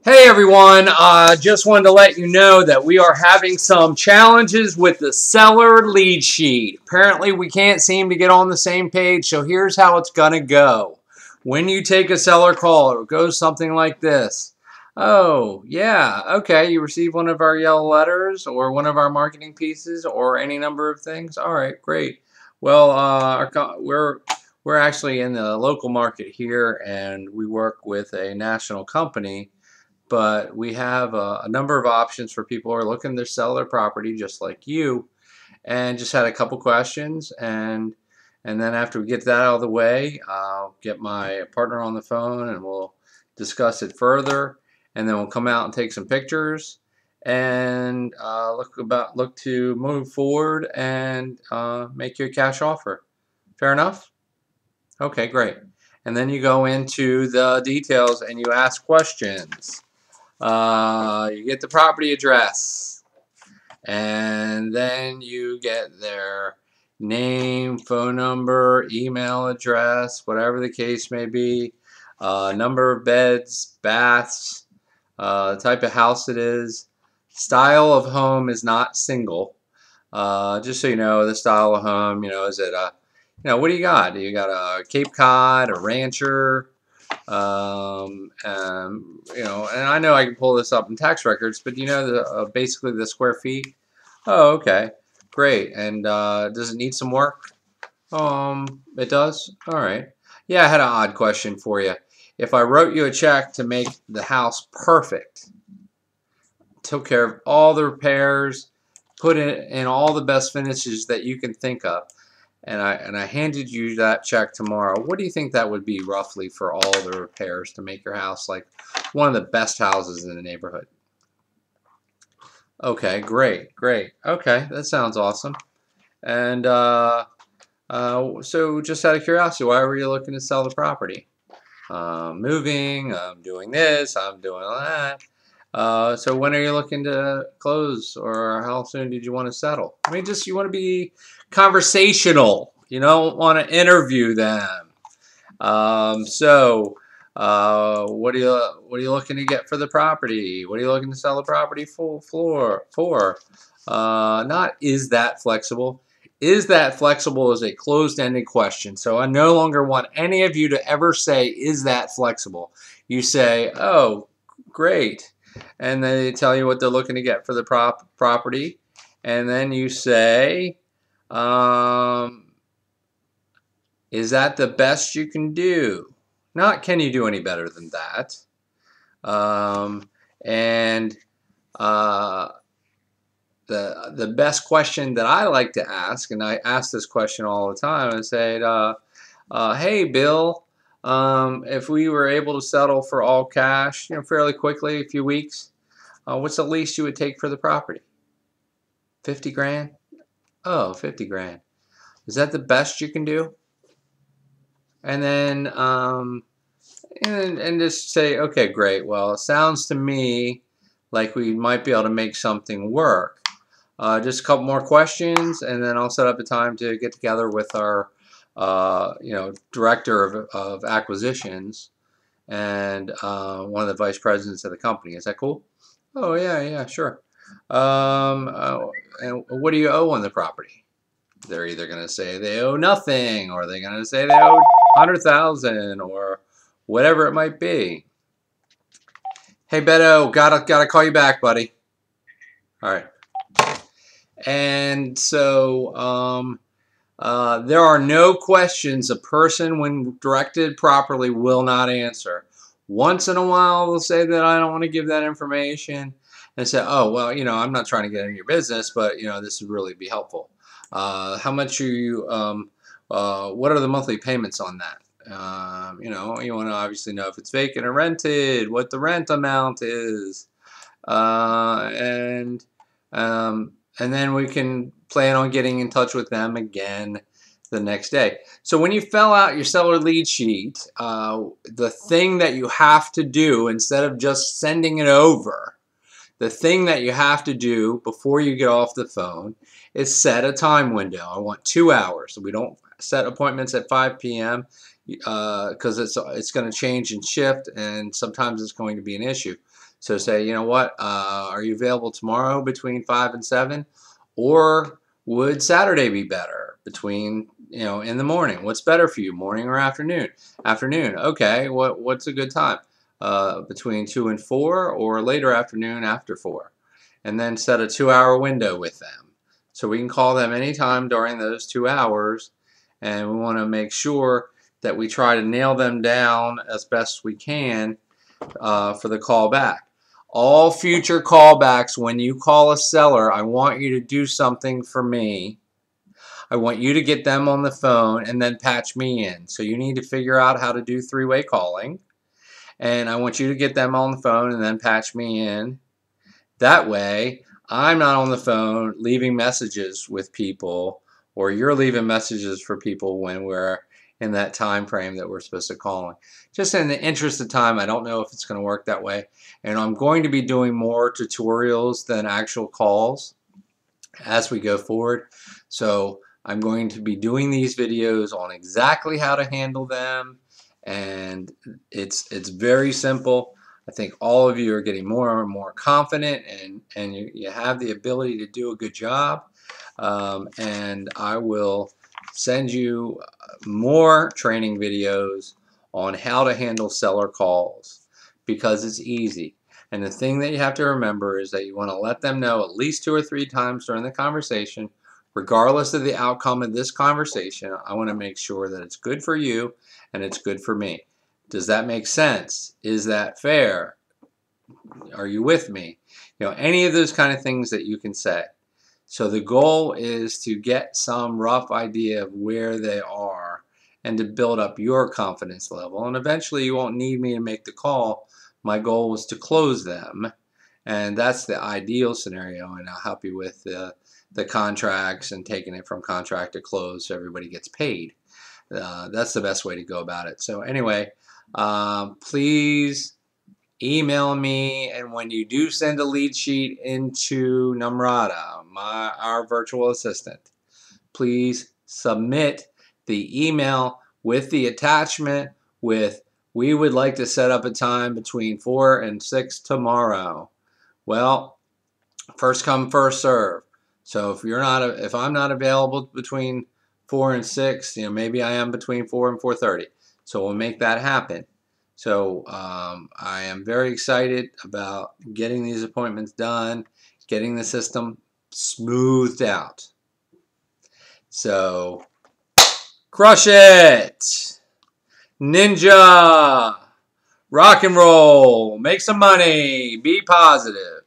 Hey everyone, just wanted to let you know that we are having some challenges with the seller lead sheet. Apparently we can't seem to get on the same page, so here's how it's gonna go. When you take a seller call, it goes something like this. Oh, yeah, okay, you received one of our yellow letters or one of our marketing pieces or any number of things. All right, great. Well, we're actually in the local market here and we work with a national company, but we have a number of options for people who are looking to sell their property just like you, and just had a couple questions, and then after we get that out of the way, I'll get my partner on the phone and we'll discuss it further, and then we'll come out and take some pictures and look to move forward and make you a cash offer. Fair enough? Okay, great. And then you go into the details and you ask questions. You get the property address, and then you get their name, phone number, email address, whatever the case may be, number of beds, baths, type of house it is. Style of home is not single. Just so you know, the style of home, is it what do you got? Do you got a Cape Cod, a rancher? And I know I can pull this up in tax records, but basically the square feet. Oh, okay, great. And does it need some work? It does. All right. Yeah, I had an odd question for you. If I wrote you a check to make the house perfect, took care of all the repairs, put it in all the best finishes that you can think of, and I handed you that check tomorrow, what do you think that would be roughly for all the repairs to make your house like one of the best houses in the neighborhood? Okay, great. Okay, that sounds awesome. And so just out of curiosity, why were you looking to sell the property? Moving, I'm doing this, I'm doing that. So when are you looking to close, or how soon did you want to settle? I mean, just you want to be conversational. You don't want to interview them. What are you looking to get for the property? What are you looking to sell the property for? Not is that flexible. Is that flexible is a closed-ended question. So I no longer want any of you to ever say, is that flexible? You say, oh, great. And then they tell you what they're looking to get for the property. And then you say, is that the best you can do? Not can you do any better than that? The best question that I like to ask, and I ask this question all the time, I say, hey Bill, if we were able to settle for all cash, fairly quickly, a few weeks, what's the least you would take for the property? 50 grand? Oh, 50 grand. Is that the best you can do? And then and just say, okay, great. Well, it sounds to me like we might be able to make something work. Just a couple more questions, and then I'll set up a time to get together with our director of acquisitions and one of the vice presidents of the company. Is that cool? Oh yeah, sure. And what do you owe on the property? They're either going to say they owe nothing, or they're going to say they owe 100,000, or whatever it might be. Hey Beto, gotta call you back, buddy. All right. And so there are no questions a person, when directed properly, will not answer. Once in a while, they'll say that I don't want to give that information, and say, oh well, I'm not trying to get into your business, but this would really be helpful. How much are you? What are the monthly payments on that? You want to obviously know if it's vacant or rented, what the rent amount is, and then we can plan on getting in touch with them again the next day. So when you fill out your seller lead sheet, the thing that you have to do, instead of just sending it over, the thing that you have to do before you get off the phone is set a time window. I want 2 hours. We don't set appointments at 5 p.m. because it's going to change and shift, and sometimes it's going to be an issue. So say, you know what, are you available tomorrow between 5 and 7? Or would Saturday be better between, in the morning? What's better for you, morning or afternoon? Afternoon. Okay, what's a good time? Between 2 and 4, or later afternoon after 4. And then set a 2-hour window with them. So we can call them anytime during those 2 hours, and we want to make sure that we try to nail them down as best we can for the call back. All future callbacks, when you call a seller, I want you to do something for me. I want you to get them on the phone and then patch me in. So you need to figure out how to do 3-way calling. And I want you to get them on the phone and then patch me in. That way, I'm not on the phone leaving messages with people, or you're leaving messages for people when we're in that time frame that we're supposed to call them. Just in the interest of time, I don't know if it's going to work that way. And I'm going to be doing more tutorials than actual calls as we go forward. So I'm going to be doing these videos on exactly how to handle them. And it's very simple. I think all of you are getting more and more confident, and you have the ability to do a good job. And I will send you more training videos on how to handle seller calls, because it's easy. And the thing that you have to remember is that you want to let them know at least 2 or 3 times during the conversation, regardless of the outcome of this conversation, I want to make sure that it's good for you and it's good for me. Does that make sense? Is that fair? Are you with me? Any of those kind of things that you can say. So the goal is to get some rough idea of where they are and to build up your confidence level. And eventually you won't need me to make the call. My goal is to close them. And that's the ideal scenario. And I'll help you with the contracts and taking it from contract to close so everybody gets paid. That's the best way to go about it. So anyway, please email me, and when you do send a lead sheet into Namrata, our virtual assistant, please submit the email with the attachment with, we would like to set up a time between 4 and 6 tomorrow. Well, first come, first serve. So if I'm not available between 4 and 6, maybe I am between 4 and 4:30. So we'll make that happen. So I am very excited about getting these appointments done, getting the system smoothed out. So crush it! Ninja! Rock and roll! Make some money! Be positive!